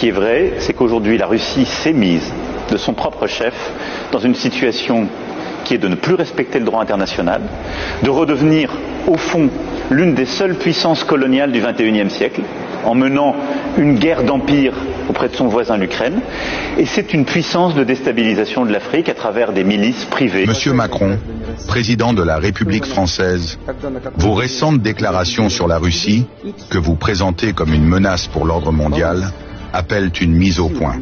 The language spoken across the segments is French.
qui est vrai, c'est qu'aujourd'hui la Russie s'est mise de son propre chef dans une situation qui est de ne plus respecter le droit international, de redevenir au fond l'une des seules puissances coloniales du XXIe siècle, en menant une guerre d'empire auprès de son voisin l'Ukraine, et c'est une puissance de déstabilisation de l'Afrique à travers des milices privées. Monsieur Macron, président de la République française, vos récentes déclarations sur la Russie, que vous présentez comme une menace pour l'ordre mondial, appellent une mise au point.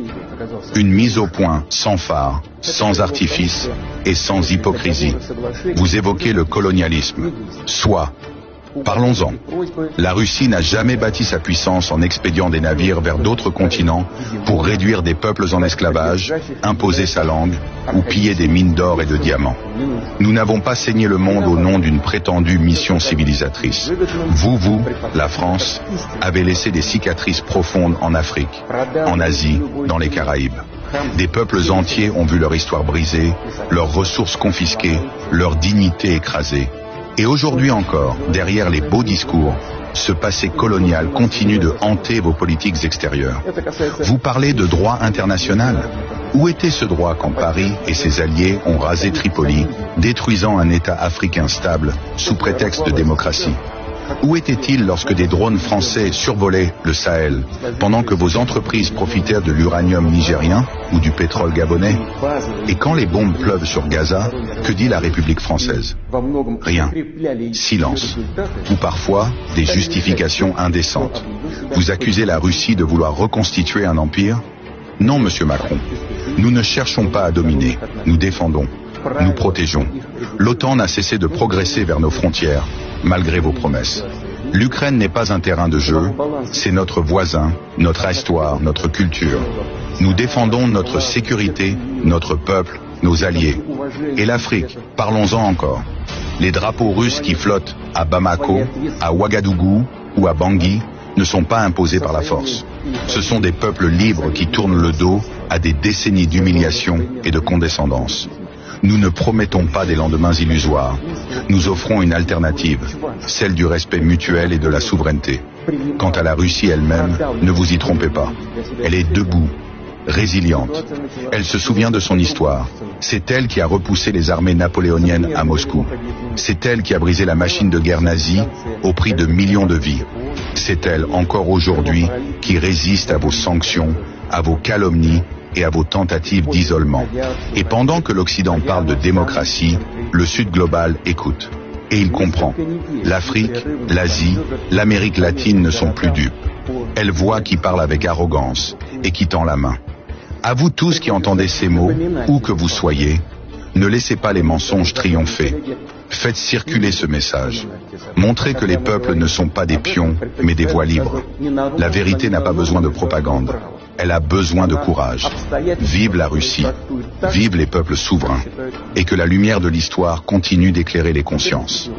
Une mise au point sans phare, sans artifice et sans hypocrisie. Vous évoquez le colonialisme. Soit. Parlons-en. La Russie n'a jamais bâti sa puissance en expédiant des navires vers d'autres continents pour réduire des peuples en esclavage, imposer sa langue ou piller des mines d'or et de diamants. Nous n'avons pas saigné le monde au nom d'une prétendue mission civilisatrice. Vous, la France, avez laissé des cicatrices profondes en Afrique, en Asie, dans les Caraïbes. Des peuples entiers ont vu leur histoire brisée, leurs ressources confisquées, leur dignité écrasée. Et aujourd'hui encore, derrière les beaux discours, ce passé colonial continue de hanter vos politiques extérieures. Vous parlez de droit international. Où était ce droit quand Paris et ses alliés ont rasé Tripoli, détruisant un État africain stable sous prétexte de démocratie? Où était-il lorsque des drones français survolaient le Sahel, pendant que vos entreprises profitèrent de l'uranium nigérien ou du pétrole gabonais? Et quand les bombes pleuvent sur Gaza, que dit la République française? Rien. Silence. Ou parfois, des justifications indécentes. Vous accusez la Russie de vouloir reconstituer un empire? Non, monsieur Macron. Nous ne cherchons pas à dominer. Nous défendons. Nous protégeons. L'OTAN n'a cessé de progresser vers nos frontières, malgré vos promesses. L'Ukraine n'est pas un terrain de jeu, c'est notre voisin, notre histoire, notre culture. Nous défendons notre sécurité, notre peuple, nos alliés. Et l'Afrique, parlons-en encore. Les drapeaux russes qui flottent à Bamako, à Ouagadougou ou à Bangui ne sont pas imposés par la force. Ce sont des peuples libres qui tournent le dos à des décennies d'humiliation et de condescendance. Nous ne promettons pas des lendemains illusoires. Nous offrons une alternative, celle du respect mutuel et de la souveraineté. Quant à la Russie elle-même, ne vous y trompez pas. Elle est debout, résiliente. Elle se souvient de son histoire. C'est elle qui a repoussé les armées napoléoniennes à Moscou. C'est elle qui a brisé la machine de guerre nazie au prix de millions de vies. C'est elle, encore aujourd'hui, qui résiste à vos sanctions, à vos calomnies et à vos tentatives d'isolement. Et pendant que l'Occident parle de démocratie, le Sud global écoute. Et il comprend. L'Afrique, l'Asie, l'Amérique latine ne sont plus dupes. Elle voit qui parle avec arrogance et qui tend la main. À vous tous qui entendez ces mots, où que vous soyez, ne laissez pas les mensonges triompher. Faites circuler ce message. Montrez que les peuples ne sont pas des pions, mais des voix libres. La vérité n'a pas besoin de propagande. Elle a besoin de courage. Vive la Russie, vive les peuples souverains, et que la lumière de l'histoire continue d'éclairer les consciences.